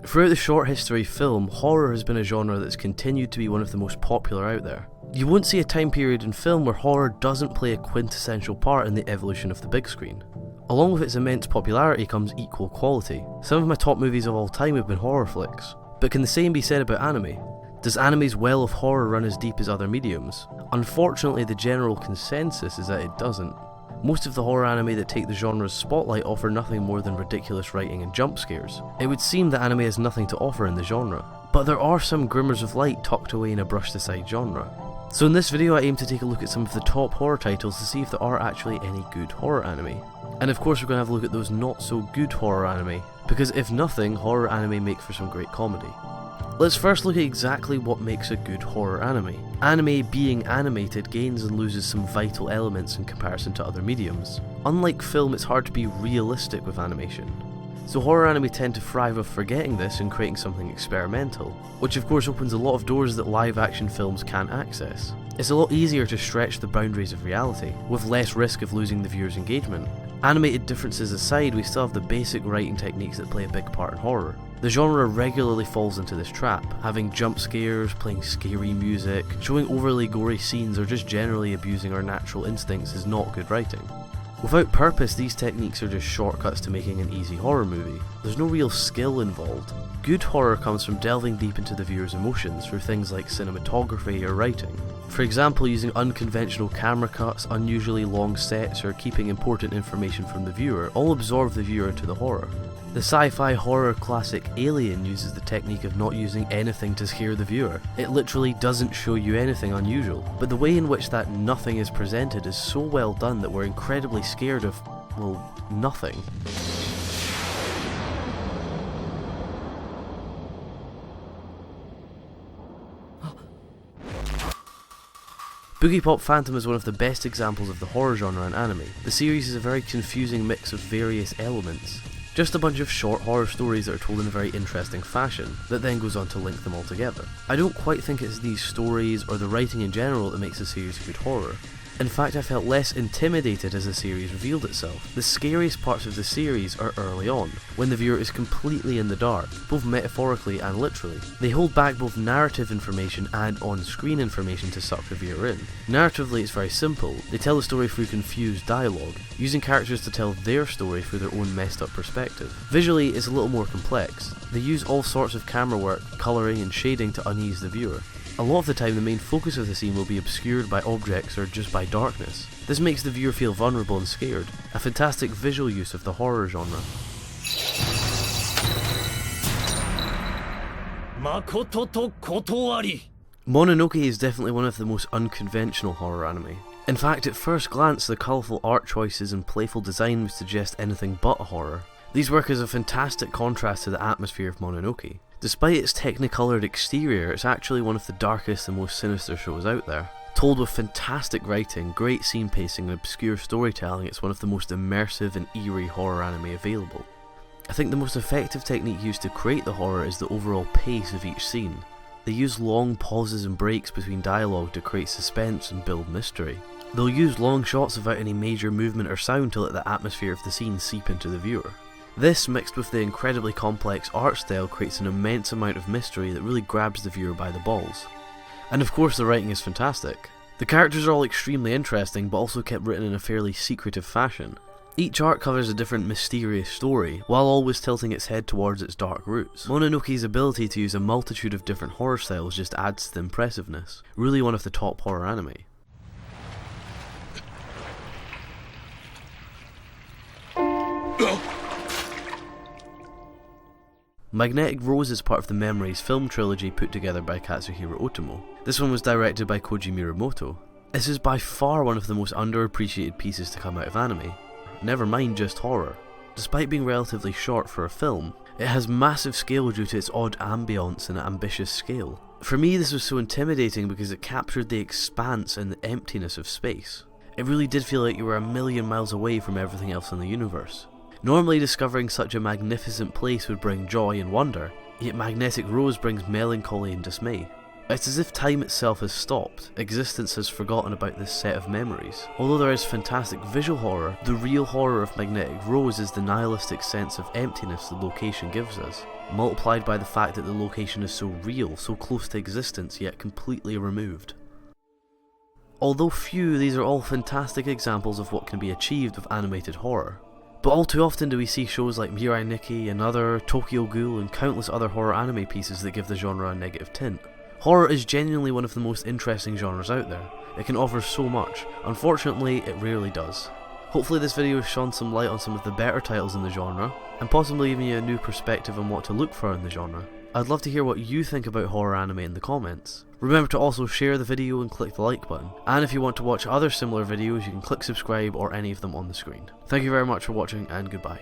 Throughout the short history of film, horror has been a genre that's continued to be one of the most popular out there. You won't see a time period in film where horror doesn't play a quintessential part in the evolution of the big screen. Along with its immense popularity comes equal quality. Some of my top movies of all time have been horror flicks. But can the same be said about anime? Does anime's well of horror run as deep as other mediums? Unfortunately, the general consensus is that it doesn't. Most of the horror anime that take the genre's spotlight offer nothing more than ridiculous writing and jump scares. It would seem that anime has nothing to offer in the genre. But there are some glimmers of light tucked away in a brushed aside genre. So in this video I aim to take a look at some of the top horror titles to see if there are actually any good horror anime. And of course we're going to have a look at those not so good horror anime, because if nothing, horror anime make for some great comedy. Let's first look at exactly what makes a good horror anime. Anime, being animated, gains and loses some vital elements in comparison to other mediums. Unlike film, it's hard to be realistic with animation. So horror anime tend to thrive off forgetting this and creating something experimental, which of course opens a lot of doors that live action films can't access. It's a lot easier to stretch the boundaries of reality, with less risk of losing the viewer's engagement. Animated differences aside, we still have the basic writing techniques that play a big part in horror. The genre regularly falls into this trap, having jump scares, playing scary music, showing overly gory scenes, or just generally abusing our natural instincts is not good writing. Without purpose, these techniques are just shortcuts to making an easy horror movie. There's no real skill involved. Good horror comes from delving deep into the viewer's emotions through things like cinematography or writing. For example, using unconventional camera cuts, unusually long sets, or keeping important information from the viewer all absorb the viewer into the horror. The sci-fi horror classic Alien uses the technique of not using anything to scare the viewer. It literally doesn't show you anything unusual, but the way in which that nothing is presented is so well done that we're incredibly scared of, well, nothing. Boogi Pop Phantom is one of the best examples of the horror genre in anime. The series is a very confusing mix of various elements. Just a bunch of short horror stories that are told in a very interesting fashion, that then goes on to link them all together. I don't quite think it's these stories or the writing in general that makes the series good horror. In fact, I felt less intimidated as the series revealed itself. The scariest parts of the series are early on, when the viewer is completely in the dark, both metaphorically and literally. They hold back both narrative information and on-screen information to suck the viewer in. Narratively, it's very simple. They tell the story through confused dialogue, using characters to tell their story through their own messed up perspective. Visually, it's a little more complex. They use all sorts of camera work, colouring and shading to unease the viewer. A lot of the time the main focus of the scene will be obscured by objects or just by darkness. This makes the viewer feel vulnerable and scared, a fantastic visual use of the horror genre. Mononoke is definitely one of the most unconventional horror anime. In fact, at first glance the colourful art choices and playful design would suggest anything but horror. These work as a fantastic contrast to the atmosphere of Mononoke. Despite its technicoloured exterior, it's actually one of the darkest and most sinister shows out there. Told with fantastic writing, great scene pacing and obscure storytelling, it's one of the most immersive and eerie horror anime available. I think the most effective technique used to create the horror is the overall pace of each scene. They use long pauses and breaks between dialogue to create suspense and build mystery. They'll use long shots without any major movement or sound to let the atmosphere of the scene seep into the viewer. This, mixed with the incredibly complex art style, creates an immense amount of mystery that really grabs the viewer by the balls. And of course the writing is fantastic. The characters are all extremely interesting, but also kept written in a fairly secretive fashion. Each arc covers a different mysterious story, while always tilting its head towards its dark roots. Mononoke's ability to use a multitude of different horror styles just adds to the impressiveness. Really one of the top horror anime. Magnetic Rose is part of the Memories film trilogy put together by Katsuhiro Otomo. This one was directed by Koji Miyamoto. This is by far one of the most underappreciated pieces to come out of anime, never mind just horror. Despite being relatively short for a film, it has massive scale due to its odd ambience and ambitious scale. For me, this was so intimidating because it captured the expanse and the emptiness of space. It really did feel like you were a million miles away from everything else in the universe. Normally discovering such a magnificent place would bring joy and wonder, yet Magnetic Rose brings melancholy and dismay. It's as if time itself has stopped, existence has forgotten about this set of memories. Although there is fantastic visual horror, the real horror of Magnetic Rose is the nihilistic sense of emptiness the location gives us, multiplied by the fact that the location is so real, so close to existence, yet completely removed. Although few, these are all fantastic examples of what can be achieved with animated horror. But all too often do we see shows like Mirrai Nikki, Another, Tokyo Ghoul, and countless other horror anime pieces that give the genre a negative tint. Horror is genuinely one of the most interesting genres out there. It can offer so much. Unfortunately, it rarely does. Hopefully this video has shone some light on some of the better titles in the genre, and possibly giving you a new perspective on what to look for in the genre. I'd love to hear what you think about horror anime in the comments. Remember to also share the video and click the like button. And if you want to watch other similar videos, you can click subscribe or any of them on the screen. Thank you very much for watching, and goodbye.